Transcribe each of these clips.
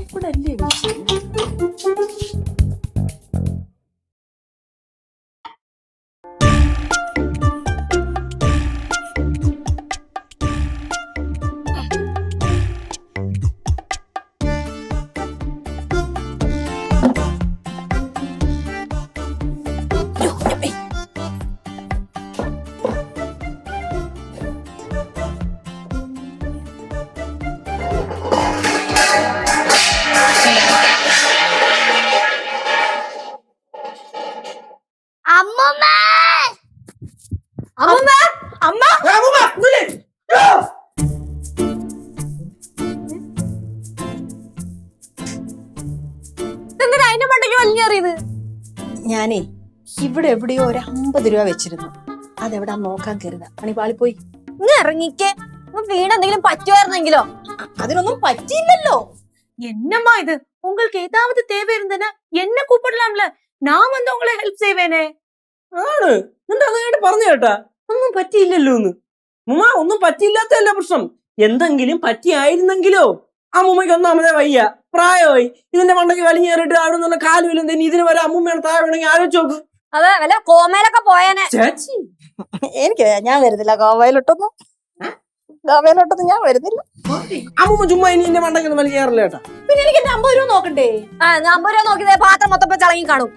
ഇവിടെ അല്ലേ ഞാനേ ഇവിടെ എവിടെയോ ഒരു 50 രൂപ വെച്ചിരുന്നു. അതെവിടാ നോക്കാൻ കരുതാ പണിപാളിപ്പോയി. ഇറങ്ങിക്കേ, വീട് എന്തെങ്കിലും പറ്റുമായിരുന്നെങ്കിലോ? അതിനൊന്നും പറ്റിയില്ലല്ലോ. என்னம்மா இது? உங்களுக்கு ஏதாவது தேவை இருந்தனா என்ன கூப்பிடலாம்ல, நான் வந்து உங்களை ஹெல்ப் செய்வேனே. ആണ് നിന്റെ അതായിട്ട് പറഞ്ഞു കേട്ടാ, ഒന്നും പറ്റിയില്ലല്ലോ എന്ന്. മുമ്മ ഒന്നും പറ്റിയില്ലാത്തല്ല പ്രശ്നം, എന്തെങ്കിലും പറ്റിയായിരുന്നെങ്കിലോ? അമ്മൂമ്മയ്ക്ക് ഒന്നാമതേ വയ്യ, പ്രായമായി. ഇതിന്റെ മണ്ടയ്ക്ക് വലിഞ്ഞേറിട്ട് അവിടെ നിന്ന് കാലുവിലും തന്നെ ഇതിന് വരെ അമ്മൂമ്മയാണ് താഴെ വേണമെങ്കിൽ ആലോചിച്ച് നോക്ക്. അതെ, വല്ല കോമയിലൊക്കെ പോയാനെ. ചേച്ചി എനിക്ക് ഞാൻ വരുന്നില്ല ഗോവയിലോട്ടൊന്നും ഞാൻ വരുന്നില്ല. അമ്മൂമ്മ ചുമ്മാ ഇനി എന്റെ മണ്ടയ്ക്ക് വലിഞ്ഞേറില്ല കേട്ടാ. പിന്നെ എനിക്ക് എന്റെ 50 രൂപ നോക്കണ്ടേ? 50 രൂപ നോക്കിയതേ പാത്രം മൊത്തം ചളങ്ങി കാണും.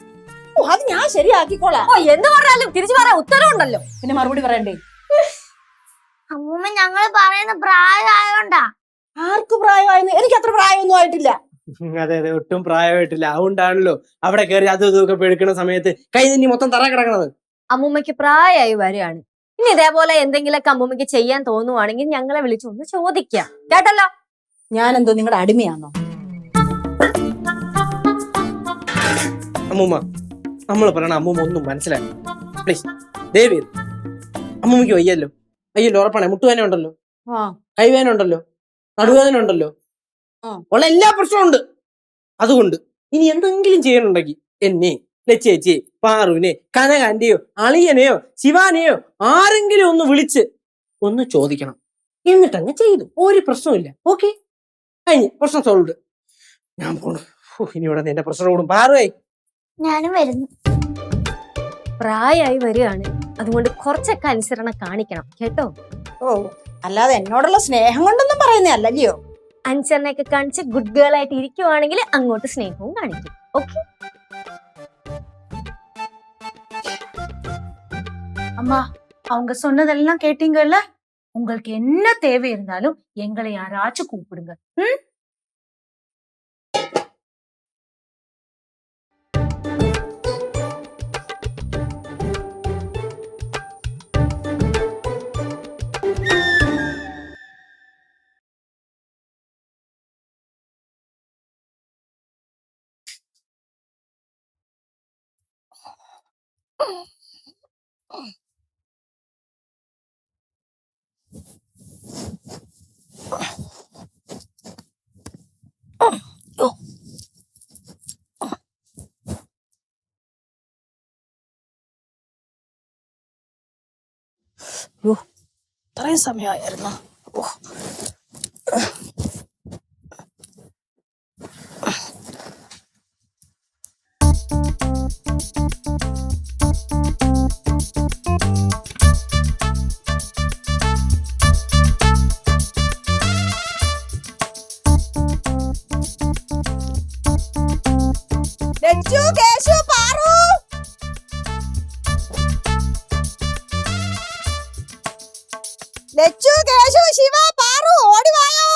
അത് ഞാൻ ശരിയാക്കിക്കോളാം. എന്ത് പറഞ്ഞാലും തിരിച്ചു പറയാൻ ഉത്തരവുണ്ടല്ലോ. പിന്നെ മറുപടി പറയണ്ടേ? അമ്മൂമ്മ ഞങ്ങള് പറയുന്ന പ്രായമായോണ്ടാ. ആർക്ക് പ്രായമായിരുന്നു? എനിക്ക് അത്ര പ്രായമൊന്നും ആയിട്ടില്ല. അതെ അതെ, ഒട്ടും പ്രായമായിട്ടില്ല. അതുകൊണ്ടാണല്ലോ അവിടെ കയറി അതും ഇതൊക്കെ പെടുക്കുന്ന സമയത്ത് കൈ തന്നെ മൊത്തം തറ കിടക്കണത്. അമ്മൂമ്മയ്ക്ക് പ്രായമായി വരികയാണ്. ഇനി ഇതേപോലെ എന്തെങ്കിലുമൊക്കെ അമ്മൂമ്മയ്ക്ക് ചെയ്യാൻ തോന്നുവാണെങ്കിൽ ഞങ്ങളെ വിളിച്ചു ഒന്ന് ചോദിക്കാം, കേട്ടല്ലോ. ഞാനെന്തോ നിങ്ങളുടെ അടിമയാണോ? അമ്മൂമ്മ നമ്മൾ പറയണ അമ്മൂമ്മ ഒന്നും മനസ്സിലാക്കി പ്ലീസ്. ദേവി അമ്മൂമ്മയ്ക്ക് വയ്യല്ലോ, ഉറപ്പാണേ. മുട്ടുവേന ഉണ്ടല്ലോ, കൈവേന ഉണ്ടല്ലോ, നടുവേദന ഉണ്ടല്ലോ, ഉള്ള എല്ലാ പ്രശ്നവും ഉണ്ട്. അതുകൊണ്ട് ഇനി എന്തെങ്കിലും ചെയ്യണുണ്ടെങ്കിൽ എന്നെ, ലച്ചേച്ചിയെ, പാറുവിനെ, കനകാന്റെയോ അളിയനെയോ ശിവാനെയോ ആരെങ്കിലും ഒന്ന് വിളിച്ച് ഒന്ന് ചോദിക്കണം. എന്നിട്ടങ്ങ് ചെയ്തു, ഒരു പ്രശ്നമില്ല. ഓക്കെ, കഴിഞ്ഞ്, പ്രശ്നം സോൾവ്. ഞാൻ പോണു. ഇനി ഇവിടെ എന്റെ പ്രശ്നം കൂടും. പാറുവേ, ഞാനും വരുന്നു. പ്രായമായി വരികയാണ്, അതുകൊണ്ട് കുറച്ചൊക്കെ അനുസരണം കാണിക്കണം, കേട്ടോ. ഓ, അല്ലാതെ എന്നോടുള്ള സ്നേഹം കൊണ്ടൊന്നും പറയുന്നേ അല്ലല്ലോ. അനുസരണയൊക്കെ കാണിച്ച് ഗുഡ് ഗേൾ ആയിട്ട് ഇരിക്കുവാണെങ്കിൽ അങ്ങോട്ട് സ്നേഹവും കാണിക്കും. ഓക്കെ அம்மா, அவங்க சொன்னதெல்லாம் கேட்டீங்கல்ல. உங்களுக்கு என்ன தேவை இருந்தாலும் எங்களை யாராச்சும் கூப்பிடுங்க. ഇത്രയും സമയമായിരുന്നു. ലച്ചു, കേശു, പാറു, ലച്ചു, കേശു, ശിവ, പാറു, ഓടി വായോ.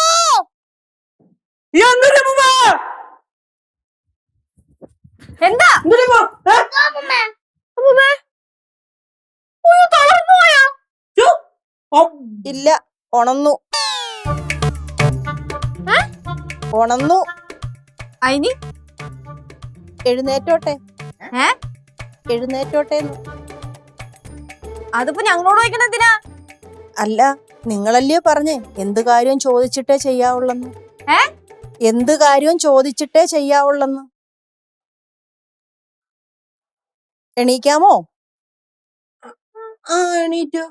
എന്താ ഇല്ല, ഉണന്നു. ഉണന്നു. അയിനി എഴുന്നേറ്റോട്ടെ. എഴുന്നേറ്റോട്ടെ. അതിപ്പോ ഞങ്ങളോട് ചോദിക്കണെന്തിനാ? അല്ല, നിങ്ങളല്ലയോ പറഞ്ഞേ എന്ത് കാര്യവും ചോദിച്ചിട്ടേ ചെയ്യാവുള്ളെന്ന്. എന്ത് കാര്യവും ചോദിച്ചിട്ടേ ചെയ്യാവുള്ളെന്ന്. എണീക്കാമോ? എണീറ്റോ.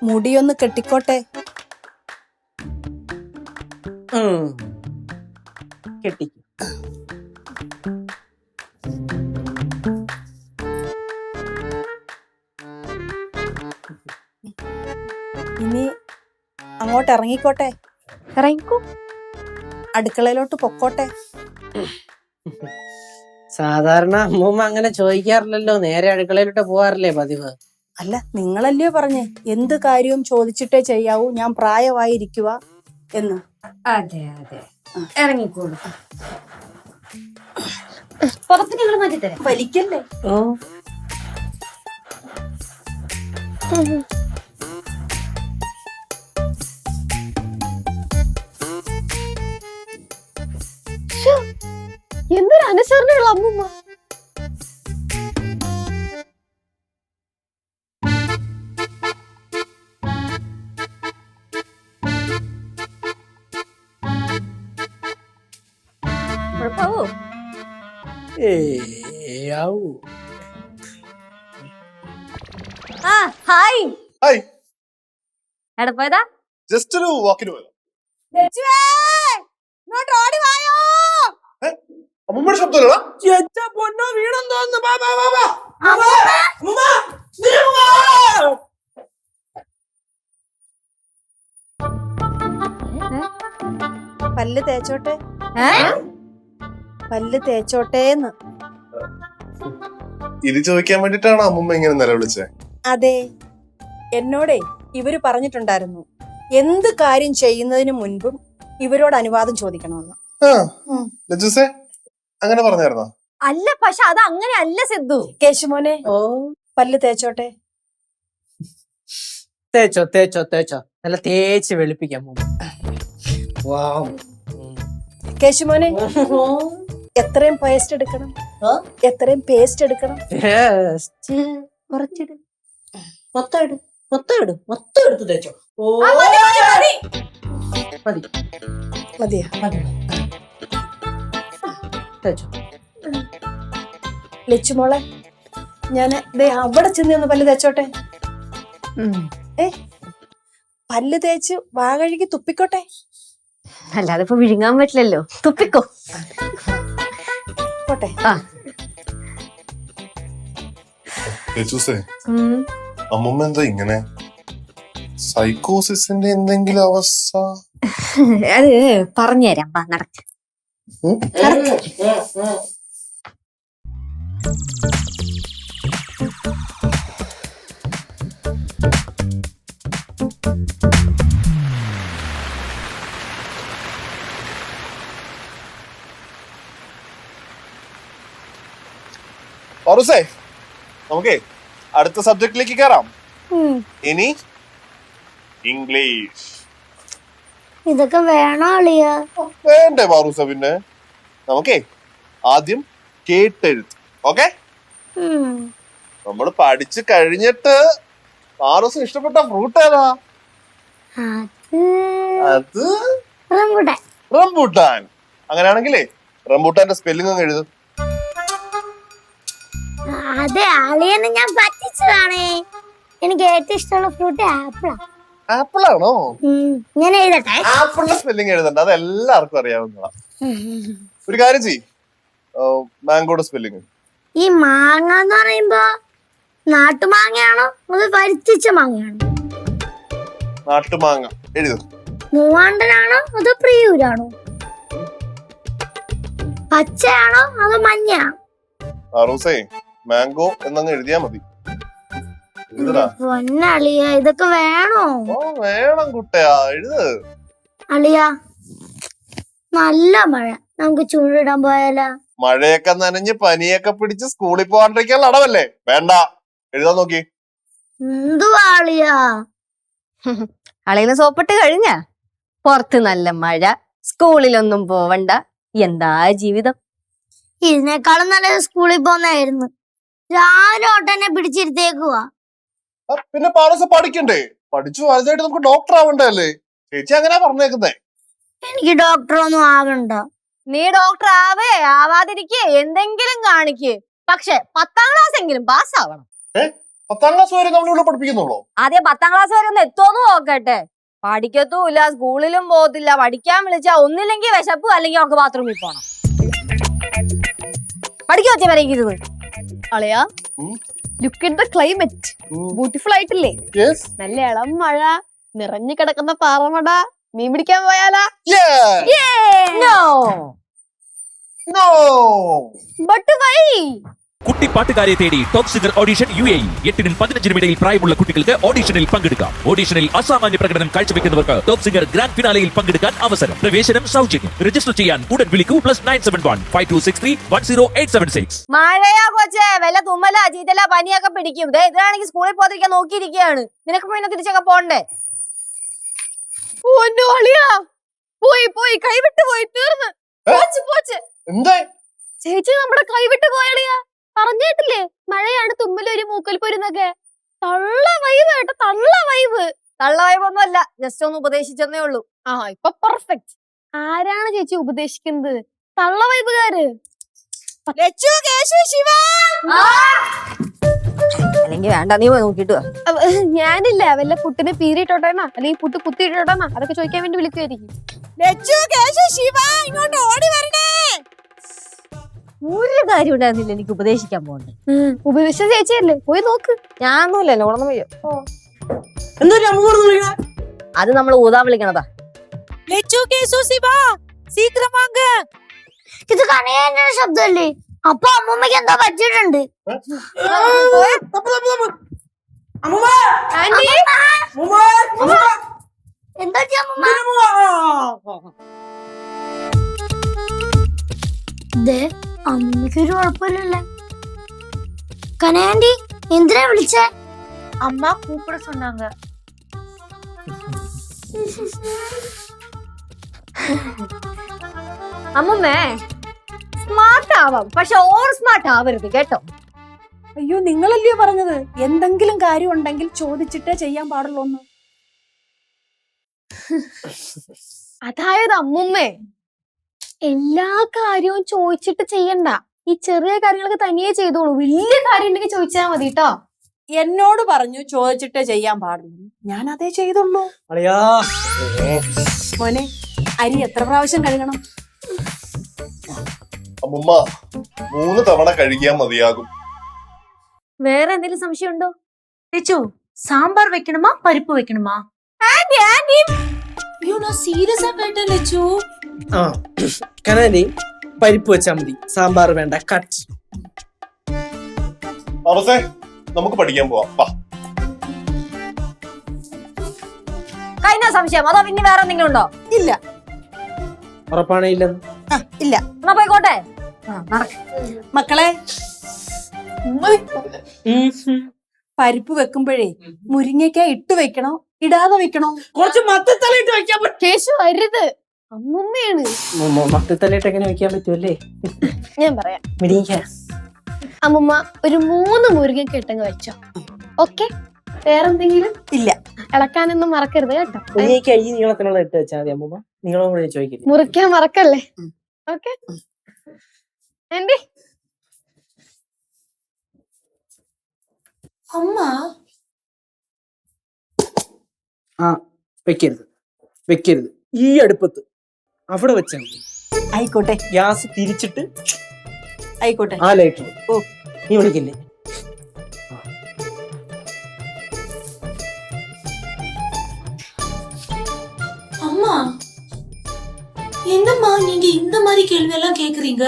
മുടിയൊന്ന് കെട്ടിക്കോട്ടെ. കെട്ടിക്കും. ഇനി അങ്ങോട്ട് ഇറങ്ങിക്കോട്ടെ. ഇറങ്ങിക്കോ. അടുക്കളയിലോട്ട് പൊക്കോട്ടെ. സാധാരണ അമ്മൂമ്മ അങ്ങനെ ചോദിക്കാറില്ലല്ലോ, നേരെ അടുക്കളയിലോട്ട് പോവാറില്ലേ പതിവ്? അല്ല, നിങ്ങളല്ലയോ പറഞ്ഞേ എന്ത് കാര്യവും ചോദിച്ചിട്ടേ ചെയ്യാവൂ, ഞാൻ പ്രായമായിരിക്കുക എന്ന്. അതെ അതെ, ഇറങ്ങിക്കോളൂ. പുറത്ത് ഞങ്ങൾ മാറ്റിത്തരാം. വലിക്കല്ലേ. ഓ, എന്തൊരു അനുസരണയുള്ള അമ്മൂമ്മ. കുഴപ്പമാവോ? ആവൂ. ആ ഹായ്. ഹായ്. എവിടെ പോയതാ? ജസ്റ്റ് ഒരു വാക്കിന് പോയതാ. അമ്മൂമ്മയുടെ ശബ്ദമല്ലടാ. ചേച്ചാ പൊന്നോ വീണെന്ന് തോന്നുന്നു. വാ, വാ, വാ, വാ. അമ്മൂമ്മ, നീ വാ. പല്ല് തേച്ചോട്ടെ, ഏ? പല്ല് തേച്ചോട്ടേന്ന്. ഇത് ചോദിക്കാൻ വേണ്ടിട്ടാണ് അമ്മൂമ്മ ഇങ്ങനെ നിലവിളിച്ചേ? അതെ, എന്നോടേ ഇവര് പറഞ്ഞിട്ടുണ്ടായിരുന്നു എന്ത് കാര്യം ചെയ്യുന്നതിന് മുൻപും ഇവരോട് അനുവാദം ചോദിക്കണമെന്ന്. ആ, ലജൂസേ അങ്ങനെ പറഞ്ഞായിരുന്നോ? അല്ല, പക്ഷെ അത് അങ്ങനെ അല്ല സിദ്ധു. കേശുമോനെ, ഓ, പല്ല് തേച്ചോട്ടെ. തേച്ചോ തേച്ചോ തേച്ചോ, നല്ല തേച്ച് വെളുപ്പിക്കാം അമ്മൂമ്മ. വാവ്. കേശുമോനെ, എത്രയും പേസ്റ്റ് എടുക്കണം, എത്രയും പേസ്റ്റ് എടുക്കണം. കുറച്ചിട്, മൊത്തം ഇട്, മൊത്തം ഇട്, മൊത്തം എടുത്ത് തേച്ചോ. ഓ, മതി മതിയാ? തേച്ചോ. ലച്ചുമോളെ, ഞാൻ അവിടെ ചെന്ന് ഒന്ന് പല്ല് തേച്ചോട്ടെ. പല്ല് തേച്ച് വാ കഴുകി തുപ്പിക്കോട്ടെ. അല്ലാതെ ഇപ്പൊ വിഴുങ്ങാൻ പറ്റില്ലല്ലോ, തുപ്പിക്കോ. പോട്ടെ. ആ. ലജൂസേ, അമ്മൂമ്മ എന്താ ഇങ്ങനെ? സൈക്കോസിന്റെ എന്തെങ്കിലും അവസ്ഥ? അത് പറഞ്ഞുതരാം, വാ നടക്ക്. പാറൂസേ, നമുക്കേ അടുത്ത സബ്ജക്റ്റിലേക്ക് കയറാം. ഇനി ഇംഗ്ലീഷ്. ഇതൊക്കെ വേണോ അളിയ? വേണ്ടേ പാറൂസ? പിന്നെ നമുക്കേ ആദ്യം കേട്ടെഴുത്ത്. ഓക്കെ, നമ്മൾ പഠിച്ചു കഴിഞ്ഞിട്ട് പാറൂസിന് ഇഷ്ടപ്പെട്ട ഫ്രൂട്ട് ഏതാ? അത് റംബൂട്ടാൻ. റംബൂട്ടാൻ. അങ്ങനെയാണെങ്കിലേ റംബൂട്ടാന്റെ സ്പെല്ലിംഗ് അങ്ങ് എഴുതും. അതെ, അളിയനെ ഞാൻ പറ്റിച്ചതാണേ. എനിക്ക് ഏറ്റവും ഇഷ്ടമുള്ള ഫ്രൂട്ട് ആപ്പിളാ. ആപ്പിൾ ആണോ? ഞാൻ എഴുതട്ടെ. ആപ്പിളിന്റെ സ്പെല്ലിംഗ് എഴുതണ്ട, അത് എല്ലാവർക്കും അറിയാവുന്നതാ. ഒരു കാര്യം ചെയ്, മാംഗോയുടെ സ്പെല്ലിംഗ്. ഈ മാങ്ങ എന്ന് പറയുമ്പോ നാട്ടുമാങ്ങയാണോ അത് പരിത്തിച്ച മാങ്ങയാണോ? നാട്ടുമാങ്ങ എഴുതും. മൂവാണ്ടനാണോ അതോ പ്രിയൂരാണോ? പച്ചയാണോ അതോ മഞ്ഞയാണോ? പാറൂസേ, മാംഗോ എന്നങ്ങ് എഴുതിയാ മതി. എഴുതടാ. പൊന്നളിയ, ഇതൊക്കെ വേണോ? ഓ വേണം കുട്ടയാ, എഴുത്. അളിയ, നല്ല മഴ, നമുക്ക് ചൂടിടാൻ പോയാലോ? മഴയൊക്കെ നനഞ്ഞ് പനിയൊക്കെ പിടിച്ച് സ്കൂളിൽ പോകാണ്ടിരിക്കാൻ അടവല്ലേ? വേണ്ട, എഴുതാൻ നോക്കി. എന്തുവാ അളിയ? അളിയില് സോപ്പിട്ട് കഴിഞ്ഞ, പുറത്ത് നല്ല മഴ, സ്കൂളിലൊന്നും പോവണ്ട, എന്താ ജീവിതം. ഇതിനേക്കാളും നല്ലത് സ്കൂളിൽ പോന്നായിരുന്നു. രാവിലെ തൊട്ടെന്നെ പിടിച്ചിരുത്തേക്കുവാ. പിന്നെ പാറൂസ പഠിക്കണ്ടേ? പഠിച്ചു വലുതായിട്ട് നമുക്ക് ഡോക്ടർ ആവണ്ടല്ലേ? ചേച്ചി അങ്ങനെ പറഞ്ഞേക്കുന്നേ. എനിക്ക് ഡോക്ടറൊന്നും ആവണ്ട. നീ ഡോക്ടർ ആവേ ആവാതിരിക്കേ എന്തെങ്കിലും കാണിക്ക്, പക്ഷെ 10ാം ക്ലാസ് എങ്കിലും പാസ്സാവണം. 10ാം ക്ലാസ് വരെ നമ്മളിവിടെ പഠിപ്പിക്കുന്നുള്ളൂ. ആദ്യം 10ാം ക്ലാസ് വരെ ഒന്ന് എത്തോന്ന് നോക്കട്ടെ. പഠിക്കത്തുമില്ല, സ്കൂളിലും പോകത്തില്ല. പഠിക്കാൻ വിളിച്ചാ ഒന്നില്ലെങ്കിൽ വിശപ്പ്, അല്ലെങ്കിൽ അവർക്ക് ബാത്റൂമിൽ പോണം. പഠിക്കാൻ വെച്ചാൽ വരയ്ക്കരുത്. അളയാ, look at the climate. Beautiful ആയിട്ടില്ലേ? Yes. നല്ല ഇളം മഴ, നിറഞ്ഞു കിടക്കുന്ന പാറമട. മീൻ പിടിക്കാൻ പോയാലാ? Yeah. No. No. But why? കുട്ടി പാട്ടുകാരെ തേടി ടോപ് സിംഗർ ഓഡിഷൻ UAE. 8-നും 15-നും ഇടയിൽ പ്രായമുള്ള കുട്ടികൾക്ക് ഓഡിഷനിൽ പങ്കെടുക്കാം. ഓഡിഷനിൽ അസാമാന്യ പ്രകടനം കാഴ്ചവെക്കുന്നവർക്ക് ടോപ് സിംഗർ ഗ്രാൻഡ് ഫിനാലയിൽ പങ്കെടുക്കാൻ അവസരം. പ്രവേശനം സൗജന്യം. രജിസ്റ്റർ ചെയ്യാൻ ഉടൻ വിളിക്കൂ. +971 5263 10876. മഴയാ കൊച്ചേ, വല്ല തുമ്മല ചീത്തല പനിയൊക്കെ പിടിക്കും. ഇതാണെങ്കിൽ സ്കൂളിൽ പോകാതിരിക്കാൻ നോക്കിയിരിക്കുകയാണ്. നിനക്ക് പിന്നെ തിരിച്ചൊക്കെ പോണ്ടേ? ഓ അളിയാ, പോയി പോയി കൈവിട്ട് പോയി, തീർന്ന്. പോച്ച്. എന്താ ചേച്ചി നമ്മുടെ കൈവിട്ട് പോയളിയാ. പറഞ്ഞിട്ടില്ലേ, മഴയാണ് തുമ്മലൊരു മൂക്കൽ പോരുന്നൊക്കെ. തള്ള വൈബ് കേട്ടോ, തള്ള വൈബ്. കള്ള വൈബൊന്നും അല്ല, ജസ്റ്റ് ഒന്ന് ഉപദേശിച്ചെന്നേ ഉള്ളൂ. ആ, ഇപ്പൊ പെർഫെക്റ്റ്. ആരാണ് ചേച്ചി ഉപദേശിക്കുന്നത്? തള്ള വൈബുകാര്. അല്ലെങ്കിൽ വേണ്ട, നീ പോയി നോക്കിട്ട് വാ. ഞാനില്ല, വല്ല പുട്ടിന് പീരിട്ടോട്ടേന്നാ അല്ലെങ്കിൽ പുട്ട് കുത്തിയിട്ടോട്ടെന്നാ അതൊക്കെ ചോദിക്കാൻ വേണ്ടി വിളിക്കുമായിരിക്കും. ഒരു കാര്യം ഉണ്ടായിരുന്നില്ല എനിക്ക് ഉപദേശിക്കാൻ പോകണ്ടേ. ഉപദേശിച്ച ചേച്ചിയല്ലേ, പോയി നോക്ക്. ഞാനൊന്നുമില്ലല്ലോ, ഉണർന്നു വയ്യോ. എന്താ അമ്മ പറഞ്ഞു വിളിക്കണേ? അത് നമ്മൾ ഊതാൻ വിളിക്കണതാ. ഇത് കനകന്റെ ശബ്ദമല്ലേ? അപ്പൊ അമ്മൂമ്മക്ക് എന്താ പറ്റിയിട്ടുണ്ട്? എന്താ അമ്മയ്ക്കൊരു കുഴപ്പമില്ലല്ലേ? കനകാന്റി എന്തിനാ വിളിച്ചേ? அம்மா கூப்பிட சொன்னாங்க. അമ്മമ്മേ, സ്മാർട്ട് ആവാം, പക്ഷെ ഓവർ സ്മാർട്ട് ആവരുത് കേട്ടോ. അയ്യോ, നിങ്ങളല്ലയോ പറഞ്ഞത് എന്തെങ്കിലും കാര്യം ഉണ്ടെങ്കിൽ ചോദിച്ചിട്ടേ ചെയ്യാൻ പാടുള്ളൂ എന്ന്. അതായത് അമ്മുമ്മേ, എല്ലാ കാര്യവും ചോദിച്ചിട്ട് ചെയ്യണ്ട. ഈ ചെറിയ കാര്യങ്ങളൊക്കെ തനിയെ ചെയ്തോളൂ. വലിയ കാര്യം ഉണ്ടെങ്കിൽ ചോദിച്ചാൽ മതി കേട്ടോ. എന്നോട് പറഞ്ഞു ചോദിച്ചിട്ടേ ചെയ്യാൻ പാടുള്ളൂ. ഞാൻ അതേ ചെയ്തുള്ളൂ. അളിയാ, മോനെ, അരി എത്ര പ്രാവശ്യം കഴുകണം? അമ്മുമ്മ 3 തവണ കഴുകിയാൽ മതിയാകും. വേറെ എന്തെങ്കിലും സംശയം ഉണ്ടോ? லெச்சு, சாம்பார் வைக்கணுமா பருப்பு வைக்கணுமா? ஐயோ, நான் சீரியஸா கேட்டேன் லெச்சு. ആ കനാനി പരിപ്പ് വെച്ചാ മതി, സാമ്പാർ വേണ്ട. കട്ട്. അവസേ, നമുക്ക് പഠിക്കാൻ പോവാം. വാ. കഴിഞ്ഞ സംശയം അതോ പിന്നെ വേറെ എന്തെങ്കിലും ഉണ്ടോ? ഇല്ല. ഉറപ്പാണേ ഇല്ലെന്ന്? ഇല്ല. എന്നാ പോയിക്കോട്ടെ. മക്കളെ, പരിപ്പ് വെക്കുമ്പോഴേ മുരിങ്ങയ്ക്ക ഇട്ട് വെക്കണോ ഇടാതെ വെക്കണോ? കുറച്ച് മത്തത്തലയിട്ട് വെക്കാൻ പറ്റും. കേശു അരുത്, അമ്മുമ്മയാണ്. മത്തത്തലയിട്ട് എങ്ങനെ വെക്കാൻ പറ്റുമല്ലേ? ഞാൻ പറയാം. മുരിങ്ങ അമ്മുമ്മ ഒരു 3 മുരിങ്ങ ഇട്ടങ്ങ് വെച്ചോ. ഓക്കെ, വേറെന്തെങ്കിലും ഇല്ല. ഇളക്കാനൊന്നും മറക്കരുത് കേട്ടോ. മുരിങ്ങയ്ക്ക് ഈ നീളത്തിനുള്ള ഇട്ട് വെച്ചാൽ മതി അമ്മൂമ്മ. നീളം കൂടെ ചോദിക്കില്ല. മുറിക്കാൻ മറക്കല്ലേ? Okay aunty. அம்மா, ആ വെക്കരുത്. ഈ അടുപ്പത്ത് അവിടെ വെച്ചാൽ മതി. ആയിക്കോട്ടെ, ഗ്യാസ് തിരിച്ചിട്ട് ആയിക്കോട്ടെ. ആ ലൈറ്റർ. ഓ, നീ വിളിക്കില്ലേ? அம்மா, என்னம்மா நீங்க இந்த மாதிரி கேள்வி எல்லாம் கேக்குறீங்க?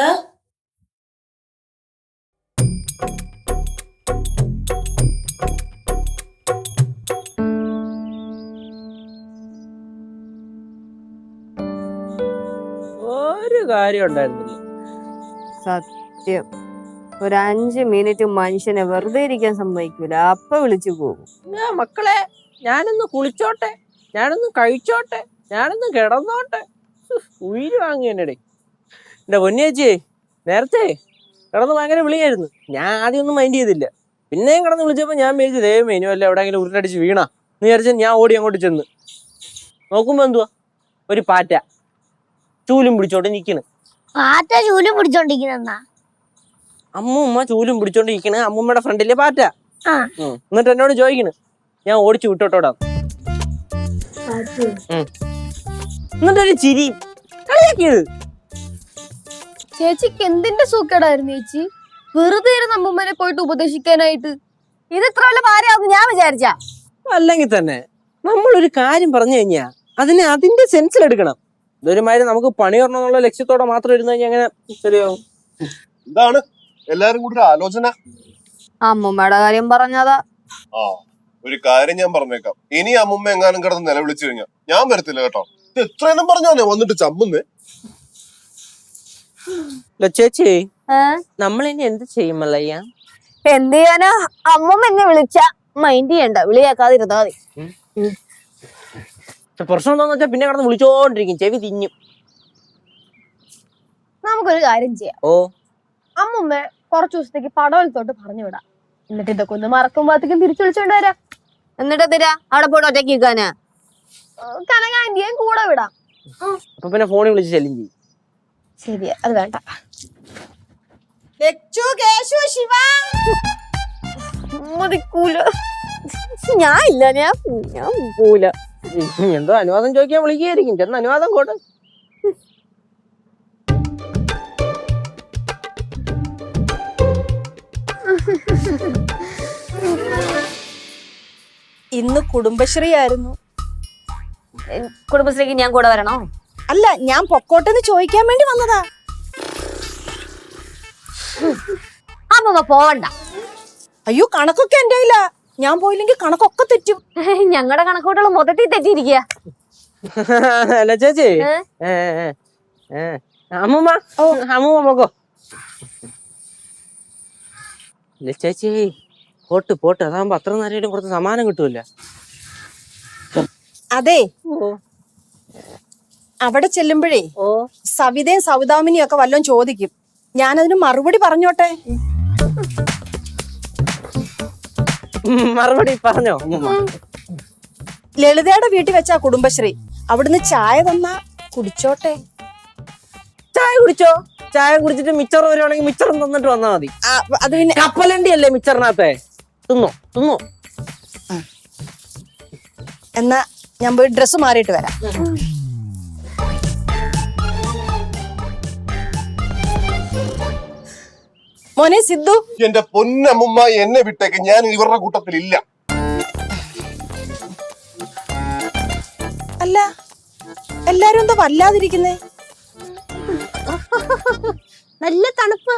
ഒരു കാര്യം ഉണ്ടായിരുന്നില്ല. സത്യം, ഒരു 5 മിനിറ്റ് മനുഷ്യനെ വെറുതെ ഇരിക്കാൻ സമ്മതിക്കൂല. അപ്പൊ വിളിച്ചു പോകും. മക്കളെ, ഞാനൊന്ന് കുളിച്ചോട്ടെ, ഞാനൊന്ന് കഴിച്ചോട്ടെ, ഞാനൊന്ന് കിടന്നോട്ടെ. ഉയിര് വാങ്ങിയേ. എന്റെ പൊന്നിയേച്ചിയെ, നേരത്തെ കിടന്ന് ഭയങ്കര വിളിയായിരുന്നു. ഞാൻ ആദ്യം ഒന്നും മൈൻഡ് ചെയ്തില്ല. പിന്നെയും കിടന്ന് വിളിച്ചപ്പോ ഞാൻ വിചാരിച്ചു ദൈവമേ ഇനി വല്ല എവിടെയെങ്കിലും ഉരുട്ടടിച്ച് വീണാ എന്ന് വിചാരിച്ചാൽ ഞാൻ ഓടി അങ്ങോട്ട് ചെന്ന് നോക്കുമ്പോ എന്തുവാ, ഒരു പാറ്റ ചൂലും പിടിച്ചോണ്ട് നിക്കണ്. പാറ്റ ചൂലും പിടിച്ചോണ്ടിരിക്കുന്ന അമ്മൂമ്മ ചൂലും പിടിച്ചോണ്ടിരിക്കണ്. അമ്മൂമ്മയുടെ ഫ്രണ്ടിലെ പാറ്റ. ആ. എന്നിട്ട് എന്നോട് ചോദിക്കണ് ഞാൻ ഓടിച്ചു വിട്ടോട്ടോടാ. എന്നിട്ടൊരു ചിരി കളിയാക്കിയത്. ചേച്ചിക്ക് എന്തിന്റെ സൂക്കേടായിരുന്നു ചേച്ചി? വെറുതെ ഇരുന്ന് അമ്മൂമ്മനെ പോയിട്ട് ഉപദേശിക്കാനായിട്ട്. ഇത് ഇത്ര വല്ല ഭാര്യയാന്ന് ഞാൻ വിചാരിച്ച. അല്ലെങ്കിൽ തന്നെ നമ്മളൊരു കാര്യം പറഞ്ഞു കഴിഞ്ഞാ അതിനെ അതിന്റെ സെൻസിൽ എടുക്കണം. ഇതൊരുമാതിരി നമുക്ക് പണി വരണമെന്നുള്ള ലക്ഷ്യത്തോടെ മാത്രം ഇരുന്ന് കഴിഞ്ഞാൽ അങ്ങനെ ശരിയാവും. എന്താണ് എല്ലാരും കൂടി ഒരു ആലോചന? അമ്മൂമ്മയുടെ കാര്യം പറഞ്ഞതാ. ആ, ഒരു കാര്യം ഞാൻ പറഞ്ഞേക്കാം. ഇനി അമ്മുമ്മ എങ്ങാനും കിടന്ന് നിലവിളിച്ചു കഴിഞ്ഞാൽ ഞാൻ വരത്തില്ല കേട്ടോ. ഇത് എത്രയെന്നും പറഞ്ഞാലേ വന്നിട്ട് ചമ്മുന്നേ. ചേച്ചി നമ്മളിനി എന്ത് ചെയ്യും മല്ലയ്യ? എന്ത് ചെയ്യാനാ? അമ്മൂമ്മ എന്നെ വിളിച്ച മൈൻഡ് ചെയ്യണ്ട, വിളിയാക്കാതിരുന്നാ മതി. പ്രശ്നം എന്താന്ന് വെച്ചാൽ പിന്നെ കിടന്ന് വിളിച്ചോണ്ടിരിക്കും, ചെവി തിന്നും. നമുക്കൊരു കാര്യം ചെയ്യാം. ഓ, അമ്മൂമ്മ കുറച്ചു ദിവസത്തേക്ക് പടവലത്തോട്ട് പറഞ്ഞു വിടാം. എന്നിട്ട് ഇതൊക്കെ ഒന്ന് മറക്കുമ്പോഴത്തേക്കും തിരിച്ചു വിളിച്ചോണ്ട് വരാം. എന്നിട്ട് എന്തിനാ അവിടെ പോയിട്ട് ഒറ്റയ്ക്ക് നിൽക്കാനാ? കനകാന്റിയും കൂടെ വിടാം. അപ്പൊ പിന്നെ ഫോണിൽ വിളിച്ച് ശല്യം ചെയ്യും. ശരിയാ, അത് വേണ്ട. ലച്ചു, കേശു, ശിവ. മതിക്കൂല. ഞാൻ ഇല്ല, ഞാൻ പോല. എന്തോ അനുവാദം ചോദിക്കാൻ വിളിക്കുകയായിരിക്കും. ചെന്ന് അനുവാദം കോട്ട്. ഇന്ന് കുടുംബശ്രീ ആയിരുന്നു. കുടുംബശ്രീക്ക് ഞാൻ കൂടെ വരണോ? അല്ല, ഞാൻ പൊക്കോട്ടെന്ന് ചോദിക്കാൻ വേണ്ടി വന്നതാ. അമ്മൂമ്മ പോവണ്ട. അയ്യോ, കണക്കൊക്കെ എന്റെ കയ്യില. ഞാൻ പോയില്ലെങ്കിൽ കണക്കൊക്കെ തെറ്റും. ഞങ്ങളുടെ കണക്കൂട്ടുകൾ മൊത്തത്തിൽ തെറ്റിയിരിക്കുക. അല്ല ചേച്ചി, അമ്മൂമ്മ അമ്മൂമ്മ പോക്കോ. ചേച്ചി പോട്ട് പോട്ട്, അതാകുമ്പോ അത്ര നേരം കുറച്ച് സമ്മാനം കിട്ടൂല. അതെ, അവിടെ ചെല്ലുമ്പോഴേ സവിതയും സൗദാമിനിയും ഒക്കെ വല്ലതും ചോദിക്കും. ഞാനതിന് മറുപടി പറഞ്ഞോട്ടെ. മറുപടി പറഞ്ഞോ? ലളിതയുടെ വീട്ടിൽ വെച്ചാ കുടുംബശ്രീ. അവിടുന്ന് ചായ തന്നാ കുടിച്ചോട്ടെ. ചായ കുടിച്ചോ? ചായ കുടിച്ചിട്ട് മിച്ചർ വരുവാണെങ്കിൽ മിച്ചറും തന്നിട്ട് വന്നാ മതി. അത് പിന്നെ കപ്പലണ്ടി അല്ലേ മിച്ചറിനകത്തെ? തിന്നോ. എന്നാ ഞാൻ പോയി ഡ്രസ്സ് മാറിയിട്ട് വരാം. മോനെ സിദ്ധു. എന്റെ പൊന്നമ്മുമ്മ എന്നെ വിട്ടേക്ക്, ഞാൻ ഇവരുടെ കൂട്ടത്തിലില്ല. അല്ല, എല്ലാരും എന്താ വല്ലാതിരിക്കുന്നേ? നല്ല തണുപ്പ്.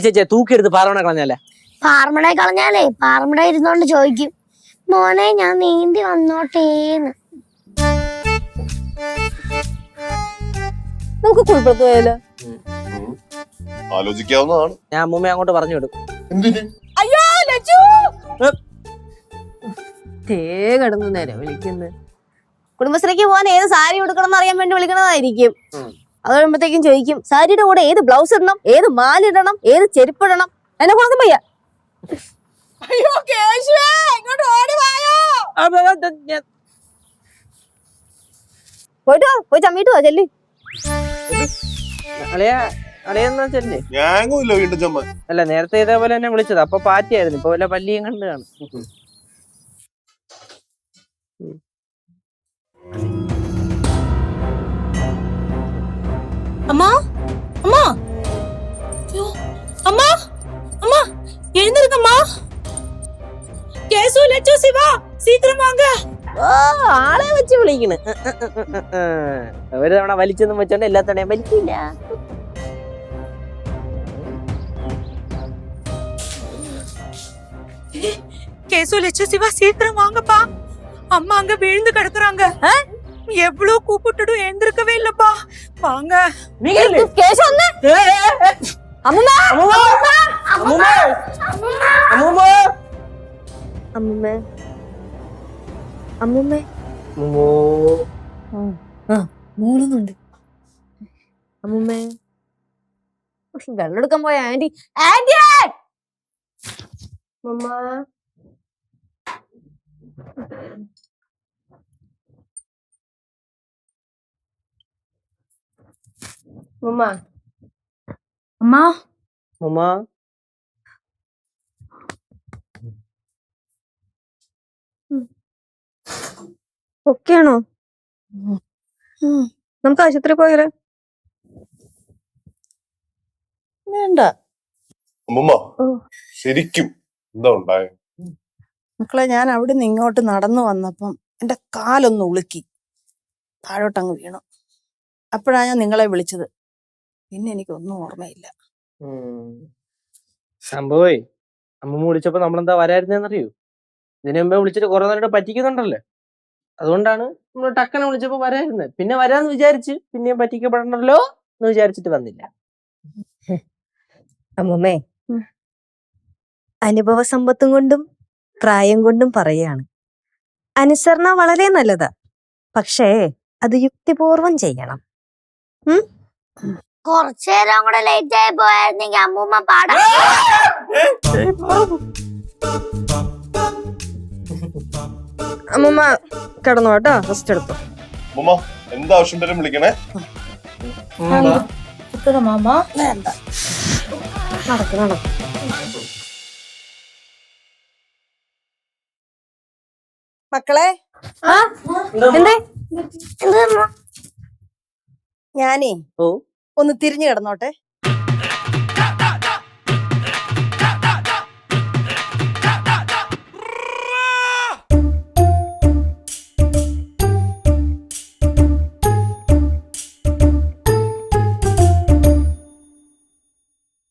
ചേച്ചി തൂക്കിയെടുത്ത് പാറവണ കളഞ്ഞല്ലേ? പാറമട കളഞ്ഞാലേ പാറമട ഇരുന്നോണ്ട് ചോദിക്കും, മോനെ ഞാൻ നീന്തി വന്നോട്ടേന്ന്. നമുക്ക് കുളിപ്പുറത്ത് പോയാലോ? ആലോചിക്കാവുന്നതാണ്. ഞാൻ അമ്മൂമ്മ അങ്ങോട്ട് പറഞ്ഞു വിടും. എന്തിന്? അയ്യോ ലച്ചു, കിടന്നു നേരെ വിളിക്കുന്നത്. കുടുംബശ്രീക്ക് പോകാൻ ഏത് സാരി ഉടുക്കണം എന്ന് അറിയാൻ വേണ്ടി വിളിക്കണതായിരിക്കും. അത് കഴിയുമ്പോഴത്തേക്കും ചോദിക്കും സാരിയുടെ കൂടെ ഏത് ബ്ലൗസ് ഇടണം, ഏത് മാലിടണം, ഏത് ചെരുപ്പിടണം. എന്നെ കൊണ്ടൊന്നും വയ്യ. അയ്യോ കേശുവേ, ഇങ്ങോട്ട് ഓടി വായോ. പോയി ചമ്മിട്ട് വാ ചെല്ലി. അളിയെന്നാ ചെല്ലേ? ഞാങ്ങുമില്ല വീണ്ടും ചമ്മ. അല്ല, നേരത്തെ ഇതേപോലെ തന്നെ വിളിച്ചത്. അപ്പൊ പാറ്റിയായിരുന്നു, ഇപ്പൊ വല്ല പല്ലിയും കണ്ടു കാണും. അമ്മാ, അമ്മാ, അമ്മാ, അമ്മാ, എഴുന്നേൽക്കമ്മാ. കേശു, ലച്ചു, ശിവ, സീക്കിരം വാങ്ങ. ആളെ വെച്ച് വിളിക്കണ്. ഒരു തവണ വലിച്ചൊന്നും വെച്ചോണ്ട് എല്ലാ തവണയും വലിക്കില്ല. கேசு லட்சு சிவா சீக்கிரம் வாங்கப்பா, அம்மா அங்க விழுந்து கிடக்குறாங்க. எவ்வளவு கூப்பிட்டுடும் எழுந்திருக்கவே இல்லப்பா, வாங்க. കേശു ഒന്ന്. അമ്മൂമ്മ, അമ്മൂമ്മ, അമ്മൂമ്മ മൂളുന്നുണ്ട്. അമ്മൂമ്മ വെള്ളം എടുക്കാൻ പോയ ആന്റി. അമ്മ, അമ്മാ അമ്മ ഒക്കെയാണോ? നമുക്ക് ആശുപത്രി പോയാലോ? വേണ്ട അമ്മുമ്മ ശരിക്കും എന്താ ഉണ്ടായ? മക്കളെ, ഞാൻ അവിടെ നിന്ന് ഇങ്ങോട്ട് നടന്നു വന്നപ്പം എന്റെ കാലൊന്ന് ഉളുക്കി താഴോട്ടങ്ങ് വീണു. അപ്പോഴാണ് ഞാൻ നിങ്ങളെ വിളിച്ചത്. പിന്നെ എനിക്കൊന്നും ഓർമ്മയില്ല. സംഭവേ അമ്മൂമ്മ വിളിച്ചപ്പോ നമ്മളെന്താ വരായിരുന്നറിയോ? ഇതിനു മുമ്പേ വിളിച്ചിട്ട് കുറെ നേരം പറ്റിക്കുന്നുണ്ടല്ലേ, അതുകൊണ്ടാണ് നമ്മൾ ടക്കനെ വിളിച്ചപ്പോ വരായിരുന്നത്. പിന്നെ വരാന്ന് വിചാരിച്ച് പിന്നെയും പറ്റിക്കപ്പെടണല്ലോ എന്ന് വിചാരിച്ചിട്ട് വന്നില്ല. അമ്മൂമ്മേ, അനുഭവ സമ്പത്തും കൊണ്ടും പ്രായം കൊണ്ടും പറയാണ്, അനുസരണ വളരെ നല്ലതാ, പക്ഷേ അത് യുക്തിപൂർവം ചെയ്യണം. കുറച്ചേരം കൂടെ ലേറ്റ് ആയി പോയായിരുന്നെങ്കിൽ അമ്മൂമ്മ പാടാം. അമ്മമ്മ കിടന്നോ കേട്ടോ, റെസ്റ്റ് എടുത്തോ. അമ്മുമ്മ എന്താവശ്യം ഉണ്ടെങ്കിലും വിളിക്കണേ. മാമാ വേണ്ട. നടക്കണം. മക്കളെ, എന്തേ? ഞാനേ ഓ ഒന്ന് തിരിഞ്ഞു കിടന്നോട്ടെ.